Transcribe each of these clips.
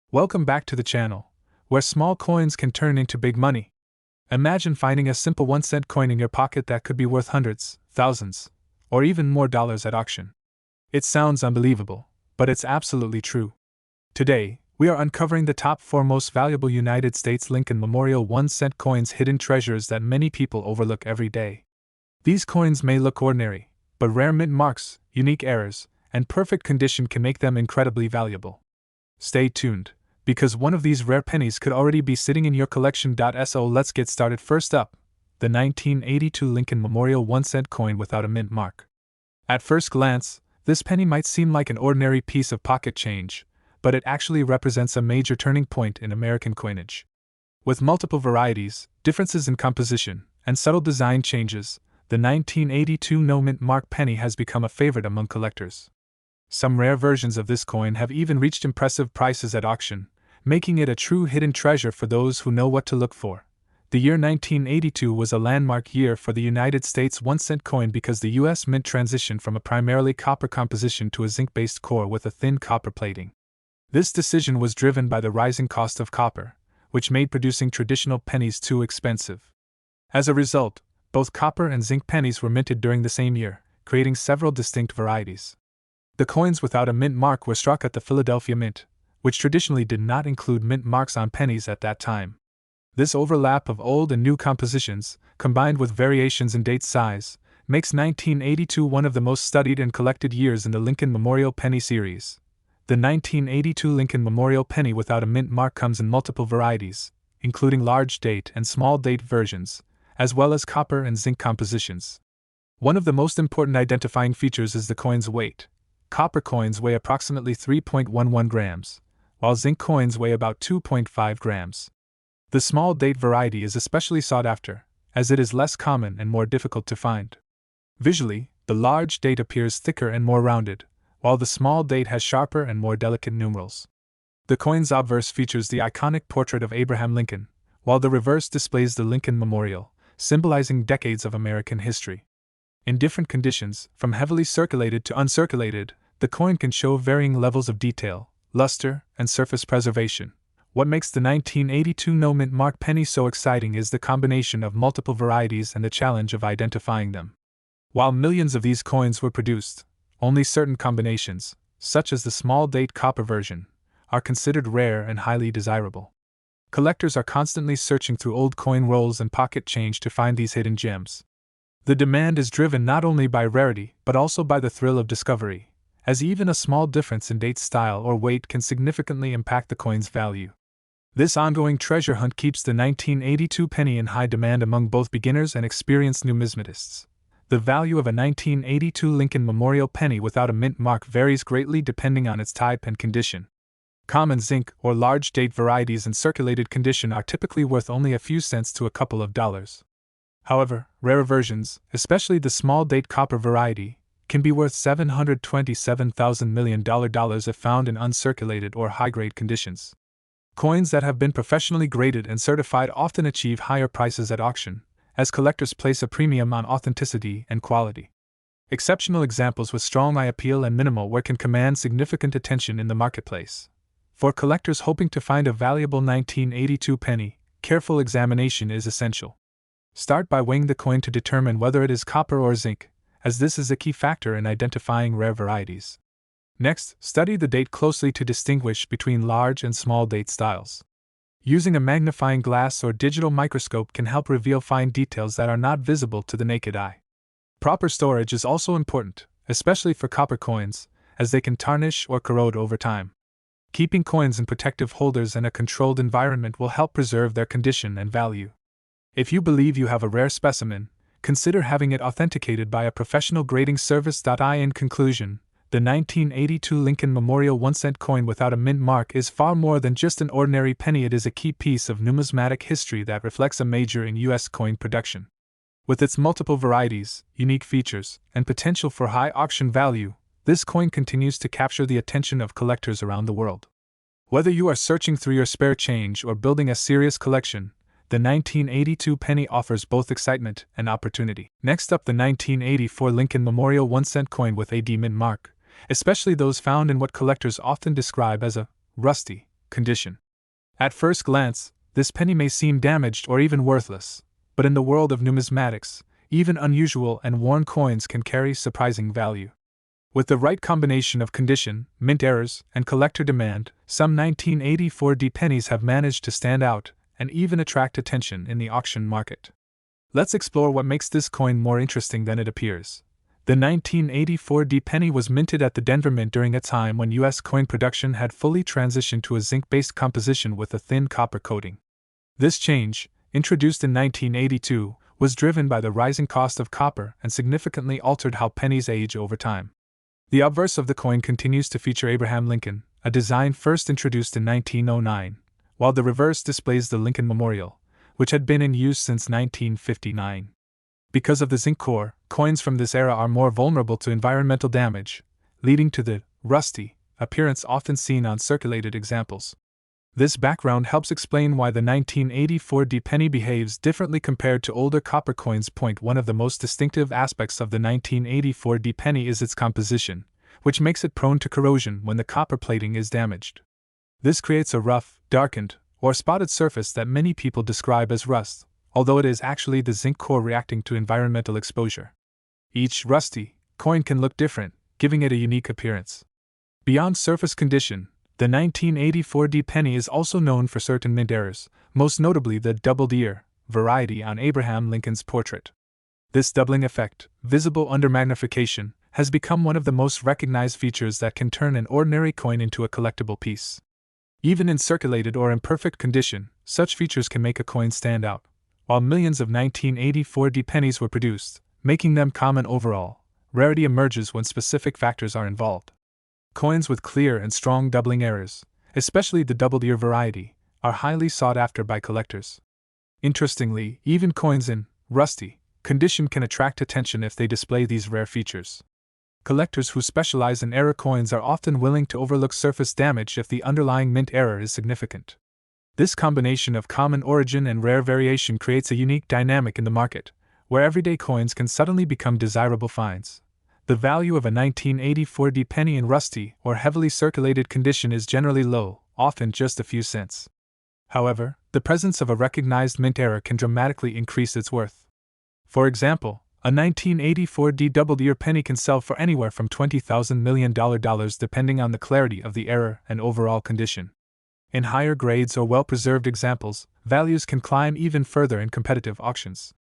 Welcome back to the channel, where small coins can turn into big money. Imagine finding a simple 1-cent coin in your pocket that could be worth hundreds, thousands, or even more dollars at auction. It sounds unbelievable, but it's absolutely true. Today, we are uncovering the top 4 most valuable United States Lincoln Memorial 1-cent coins, hidden treasures that many people overlook every day. These coins may look ordinary, but rare mint marks, unique errors, and perfect condition can make them incredibly valuable. Stay tuned, because one of these rare pennies could already be sitting in your collection. So let's get started. First up, the 1982 Lincoln Memorial 1-cent coin without a mint mark. At first glance, this penny might seem like an ordinary piece of pocket change, but it actually represents a major turning point in American coinage. With multiple varieties, differences in composition, and subtle design changes, the 1982 no-mint mark penny has become a favorite among collectors. Some rare versions of this coin have even reached impressive prices at auction, making it a true hidden treasure for those who know what to look for. The year 1982 was a landmark year for the United States 1-cent coin because the U.S. Mint transitioned from a primarily copper composition to a zinc-based core with a thin copper plating. This decision was driven by the rising cost of copper, which made producing traditional pennies too expensive. As a result, both copper and zinc pennies were minted during the same year, creating several distinct varieties. The coins without a mint mark were struck at the Philadelphia Mint, which traditionally did not include mint marks on pennies at that time. This overlap of old and new compositions, combined with variations in date size, makes 1982 one of the most studied and collected years in the Lincoln Memorial Penny series. The 1982 Lincoln Memorial Penny without a mint mark comes in multiple varieties, including large date and small date versions, as well as copper and zinc compositions. One of the most important identifying features is the coin's weight. Copper coins weigh approximately 3.11 grams, while zinc coins weigh about 2.5 grams. The small date variety is especially sought after, as it is less common and more difficult to find. Visually, the large date appears thicker and more rounded, while the small date has sharper and more delicate numerals. The coin's obverse features the iconic portrait of Abraham Lincoln, while the reverse displays the Lincoln Memorial, symbolizing decades of American history. In different conditions, from heavily circulated to uncirculated, the coin can show varying levels of detail, luster, and surface preservation. What makes the 1982 no-mint mark penny so exciting is the combination of multiple varieties and the challenge of identifying them. While millions of these coins were produced, only certain combinations, such as the small-date copper version, are considered rare and highly desirable. Collectors are constantly searching through old coin rolls and pocket change to find these hidden gems. The demand is driven not only by rarity but also by the thrill of discovery, as even a small difference in date style or weight can significantly impact the coin's value. This ongoing treasure hunt keeps the 1982 penny in high demand among both beginners and experienced numismatists. The value of a 1982 Lincoln Memorial penny without a mint mark varies greatly depending on its type and condition. Common zinc or large date varieties in circulated condition are typically worth only a few cents to a couple of dollars. However, rarer versions, especially the small date copper variety, can be worth $727,000 million if found in uncirculated or high-grade conditions. Coins that have been professionally graded and certified often achieve higher prices at auction, as collectors place a premium on authenticity and quality. Exceptional examples with strong eye appeal and minimal wear can command significant attention in the marketplace. For collectors hoping to find a valuable 1982 penny, careful examination is essential. Start by weighing the coin to determine whether it is copper or zinc, as this is a key factor in identifying rare varieties. Next, study the date closely to distinguish between large and small date styles. Using a magnifying glass or digital microscope can help reveal fine details that are not visible to the naked eye. Proper storage is also important, especially for copper coins, as they can tarnish or corrode over time. Keeping coins in protective holders in a controlled environment will help preserve their condition and value. If you believe you have a rare specimen, consider having it authenticated by a professional grading service. In conclusion, the 1982 Lincoln Memorial 1-cent coin without a mint mark is far more than just an ordinary penny. It is a key piece of numismatic history that reflects a major in U.S. coin production. With its multiple varieties, unique features, and potential for high auction value, this coin continues to capture the attention of collectors around the world. Whether you are searching through your spare change or building a serious collection, the 1982 penny offers both excitement and opportunity. Next up, the 1984 Lincoln Memorial 1-cent coin with a mint mark, especially those found in what collectors often describe as a rusty, condition. At first glance, this penny may seem damaged or even worthless, but in the world of numismatics, even unusual and worn coins can carry surprising value. With the right combination of condition, mint errors, and collector demand, some 1984 pennies have managed to stand out and even attract attention in the auction market. Let's explore what makes this coin more interesting than it appears. The 1984 penny was minted at the Denver Mint during a time when U.S. coin production had fully transitioned to a zinc-based composition with a thin copper coating. This change, introduced in 1982, was driven by the rising cost of copper and significantly altered how pennies age over time. The obverse of the coin continues to feature Abraham Lincoln, a design first introduced in 1909, while the reverse displays the Lincoln Memorial, which had been in use since 1959. Because of the zinc core, coins from this era are more vulnerable to environmental damage, leading to the rusty appearance often seen on circulated examples. This background helps explain why the 1984 penny behaves differently compared to older copper coins. One of the most distinctive aspects of the 1984 penny is its composition, which makes it prone to corrosion when the copper plating is damaged. This creates a rough, darkened, or spotted surface that many people describe as rust, although it is actually the zinc core reacting to environmental exposure. Each rusty coin can look different, giving it a unique appearance. Beyond surface condition, the 1984 penny is also known for certain mint errors, most notably the doubled ear variety on Abraham Lincoln's portrait. This doubling effect, visible under magnification, has become one of the most recognized features that can turn an ordinary coin into a collectible piece. Even in circulated or imperfect condition, such features can make a coin stand out. While millions of 1984 pennies were produced, making them common overall, rarity emerges when specific factors are involved. Coins with clear and strong doubling errors, especially the doubled ear variety, are highly sought after by collectors. Interestingly, even coins in rusty condition can attract attention if they display these rare features. Collectors who specialize in error coins are often willing to overlook surface damage if the underlying mint error is significant. This combination of common origin and rare variation creates a unique dynamic in the market, where everyday coins can suddenly become desirable finds. The value of a 1984 penny in rusty or heavily circulated condition is generally low, often just a few cents. However, the presence of a recognized mint error can dramatically increase its worth. For example, a 1984 doubled ear penny can sell for anywhere from $20,000 million depending on the clarity of the error and overall condition. In higher grades or well-preserved examples, values can climb even further in competitive auctions.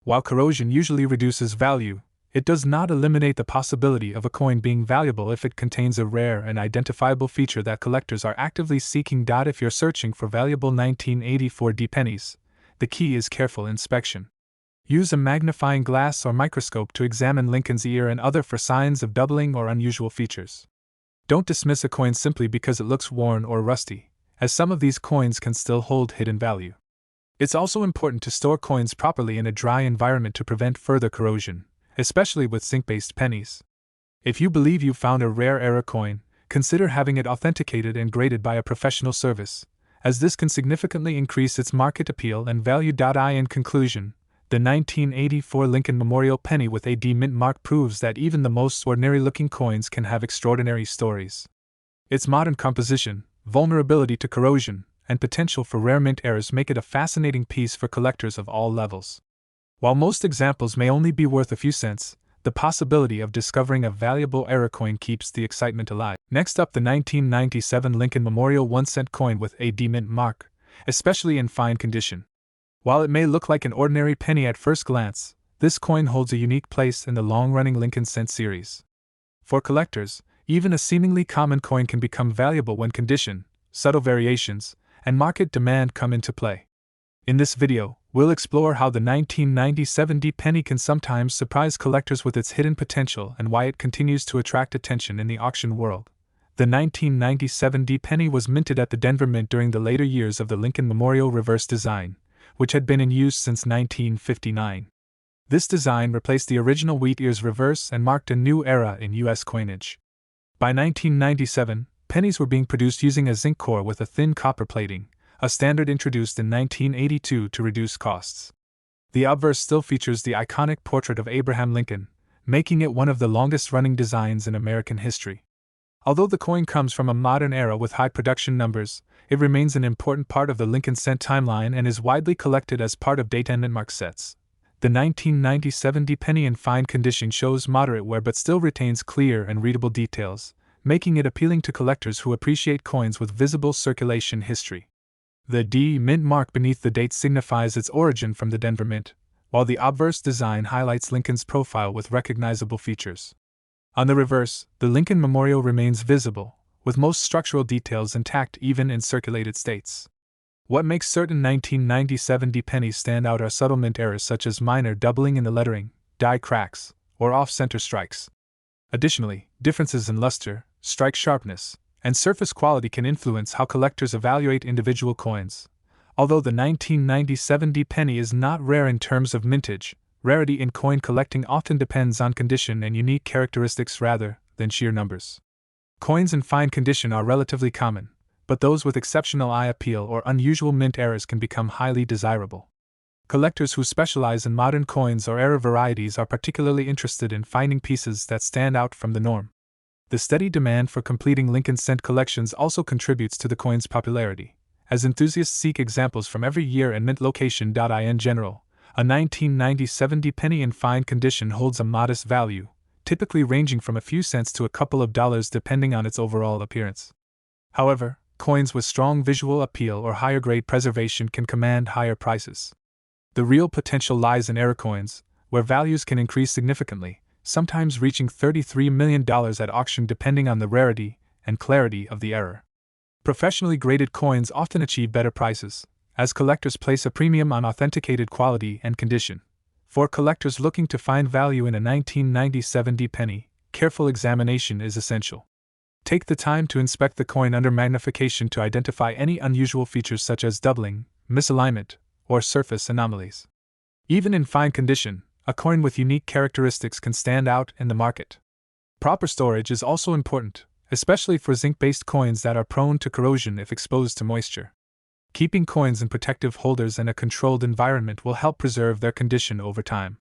While corrosion usually reduces value, it does not eliminate the possibility of a coin being valuable if it contains a rare and identifiable feature that collectors are actively seeking. If you're searching for valuable 1984 pennies, the key is careful inspection. Use a magnifying glass or microscope to examine Lincoln's ear and other for signs of doubling or unusual features. Don't dismiss a coin simply because it looks worn or rusty, as some of these coins can still hold hidden value. It's also important to store coins properly in a dry environment to prevent further corrosion, especially with zinc-based pennies. If you believe you found a rare error coin, consider having it authenticated and graded by a professional service, as this can significantly increase its market appeal and value. In conclusion, the 1984 Lincoln Memorial penny with a D mint mark proves that even the most ordinary-looking coins can have extraordinary stories. Its modern composition, vulnerability to corrosion, and potential for rare mint errors make it a fascinating piece for collectors of all levels. While most examples may only be worth a few cents, the possibility of discovering a valuable error coin keeps the excitement alive. Next up, the 1997 Lincoln Memorial 1-cent coin with a D mint mark, especially in fine condition. While it may look like an ordinary penny at first glance, this coin holds a unique place in the long-running Lincoln cent series. For collectors, even a seemingly common coin can become valuable when condition, subtle variations, and market demand come into play. In this video, we'll explore how the 1997 penny can sometimes surprise collectors with its hidden potential and why it continues to attract attention in the auction world. The 1997 penny was minted at the Denver Mint during the later years of the Lincoln Memorial reverse design, which had been in use since 1959. This design replaced the original wheat ears reverse and marked a new era in U.S. coinage. By 1997, pennies were being produced using a zinc core with a thin copper plating, a standard introduced in 1982 to reduce costs. The obverse still features the iconic portrait of Abraham Lincoln, making it one of the longest-running designs in American history. Although the coin comes from a modern era with high production numbers, it remains an important part of the Lincoln cent timeline and is widely collected as part of date and mint mark sets. The 1997 penny in fine condition shows moderate wear but still retains clear and readable details, making it appealing to collectors who appreciate coins with visible circulation history. The D mint mark beneath the date signifies its origin from the Denver Mint, while the obverse design highlights Lincoln's profile with recognizable features. On the reverse, the Lincoln Memorial remains visible, with most structural details intact even in circulated states. What makes certain 1997 pennies stand out are subtle mint errors such as minor doubling in the lettering, die cracks, or off-center strikes. Additionally, differences in luster, strike sharpness, and surface quality can influence how collectors evaluate individual coins. Although the 1997 penny is not rare in terms of mintage, rarity in coin collecting often depends on condition and unique characteristics rather than sheer numbers. Coins in fine condition are relatively common, but those with exceptional eye appeal or unusual mint errors can become highly desirable. Collectors who specialize in modern coins or era varieties are particularly interested in finding pieces that stand out from the norm. The steady demand for completing Lincoln cent collections also contributes to the coin's popularity, as enthusiasts seek examples from every year and mint location. In general, a 1997 penny in fine condition holds a modest value, typically ranging from a few cents to a couple of dollars depending on its overall appearance. However, coins with strong visual appeal or higher grade preservation can command higher prices. The real potential lies in era coins, where values can increase significantly, sometimes reaching $33 million at auction depending on the rarity and clarity of the era. Professionally graded coins often achieve better prices, as collectors place a premium on authenticated quality and condition. For collectors looking to find value in a 1997 penny, careful examination is essential. Take the time to inspect the coin under magnification to identify any unusual features such as doubling, misalignment, or surface anomalies. Even in fine condition, a coin with unique characteristics can stand out in the market. Proper storage is also important, especially for zinc-based coins that are prone to corrosion if exposed to moisture. Keeping coins in protective holders in a controlled environment will help preserve their condition over time.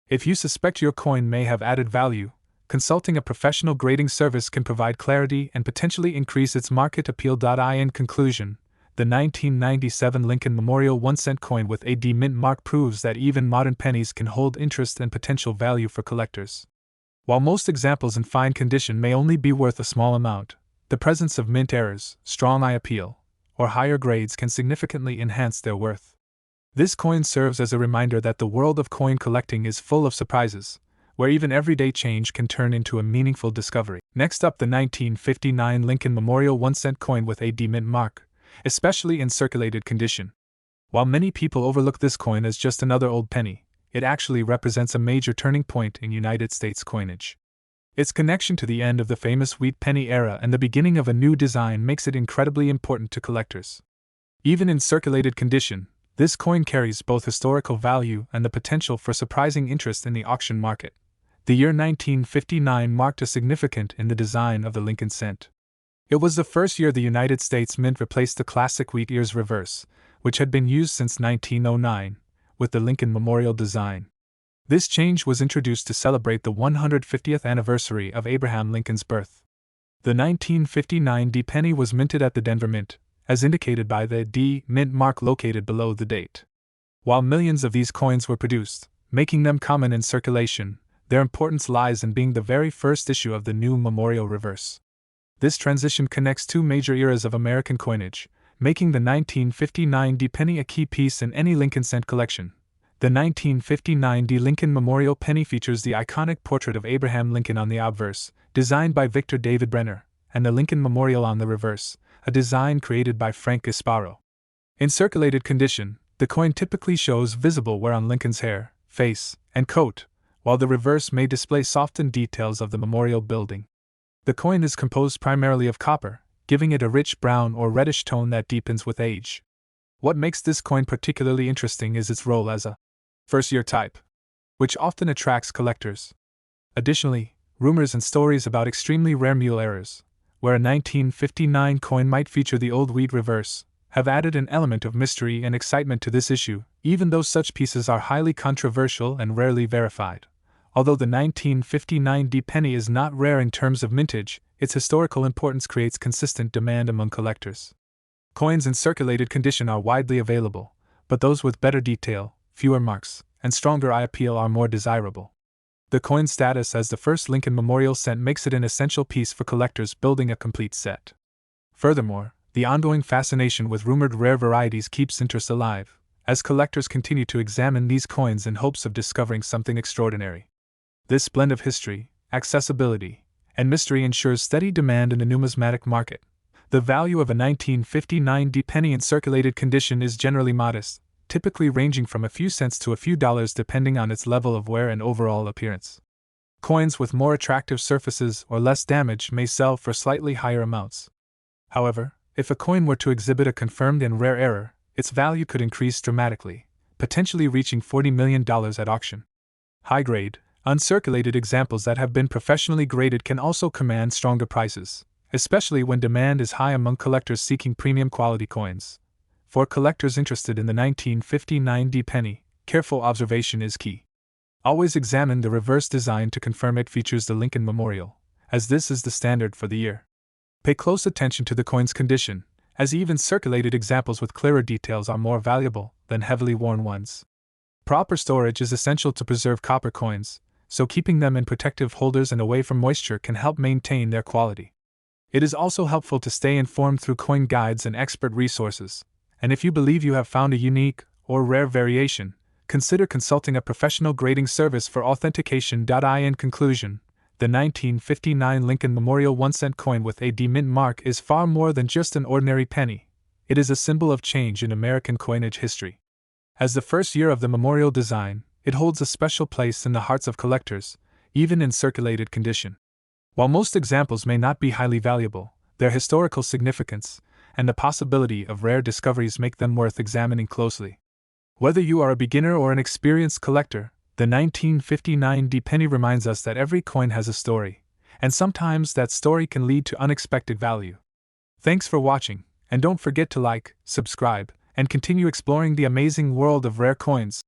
If you suspect your coin may have added value, consulting a professional grading service can provide clarity and potentially increase its market appeal. In conclusion, the 1997 Lincoln Memorial 1-cent coin with a D mint mark proves that even modern pennies can hold interest and potential value for collectors. While most examples in fine condition may only be worth a small amount, the presence of mint errors, strong eye appeal, or higher grades can significantly enhance their worth. This coin serves as a reminder that the world of coin collecting is full of surprises, where even everyday change can turn into a meaningful discovery. Next up, the 1959 Lincoln Memorial 1-cent coin with a D mint mark, especially in circulated condition. While many people overlook this coin as just another old penny, it actually represents a major turning point in United States coinage. Its connection to the end of the famous wheat penny era and the beginning of a new design makes it incredibly important to collectors. Even in circulated condition, this coin carries both historical value and the potential for surprising interest in the auction market. The year 1959 marked a significant in the design of the Lincoln cent. It was the first year the United States Mint replaced the classic wheat ears reverse, which had been used since 1909, with the Lincoln Memorial design. This change was introduced to celebrate the 150th anniversary of Abraham Lincoln's birth. The 1959 D penny was minted at the Denver Mint, as indicated by the D mint mark located below the date. While millions of these coins were produced, making them common in circulation, their importance lies in being the very first issue of the new Memorial reverse. This transition connects two major eras of American coinage, making the 1959 D penny a key piece in any Lincoln cent collection. The 1959 D Lincoln Memorial penny features the iconic portrait of Abraham Lincoln on the obverse, designed by Victor David Brenner, and the Lincoln Memorial on the reverse, a design created by Frank Gasparo. In circulated condition, the coin typically shows visible wear on Lincoln's hair, face, and coat, while the reverse may display softened details of the memorial building. The coin is composed primarily of copper, giving it a rich brown or reddish tone that deepens with age. What makes this coin particularly interesting is its role as a first-year type, which often attracts collectors. Additionally, rumors and stories about extremely rare mule errors, where a 1959 coin might feature the old wheat reverse, have added an element of mystery and excitement to this issue, even though such pieces are highly controversial and rarely verified. Although the 1959 D penny is not rare in terms of mintage, its historical importance creates consistent demand among collectors. Coins in circulated condition are widely available, but those with better detail, fewer marks, and stronger eye appeal are more desirable. The coin's status as the first Lincoln Memorial cent makes it an essential piece for collectors building a complete set. Furthermore, the ongoing fascination with rumored rare varieties keeps interest alive, as collectors continue to examine these coins in hopes of discovering something extraordinary. This blend of history, accessibility, and mystery ensures steady demand in the numismatic market. The value of a 1959 D penny in circulated condition is generally modest, typically ranging from a few cents to a few dollars depending on its level of wear and overall appearance. Coins with more attractive surfaces or less damage may sell for slightly higher amounts. However, if a coin were to exhibit a confirmed and rare error, its value could increase dramatically, potentially reaching $40 million at auction. High-grade, uncirculated examples that have been professionally graded can also command stronger prices, especially when demand is high among collectors seeking premium quality coins. For collectors interested in the 1959 D penny, careful observation is key. Always examine the reverse design to confirm it features the Lincoln Memorial, as this is the standard for the year. Pay close attention to the coin's condition, as even circulated examples with clearer details are more valuable than heavily worn ones. Proper storage is essential to preserve copper coins, so keeping them in protective holders and away from moisture can help maintain their quality. It is also helpful to stay informed through coin guides and expert resources, and if you believe you have found a unique or rare variation, consider consulting a professional grading service for authentication. In conclusion, the 1959 Lincoln Memorial 1-cent coin with a D mint mark is far more than just an ordinary penny. It is a symbol of change in American coinage history. As the first year of the memorial design, it holds a special place in the hearts of collectors, even in circulated condition. While most examples may not be highly valuable, their historical significance and the possibility of rare discoveries make them worth examining closely. Whether you are a beginner or an experienced collector, the 1959 D penny reminds us that every coin has a story, and sometimes that story can lead to unexpected value. Thanks for watching, and don't forget to like, subscribe, and continue exploring the amazing world of rare coins.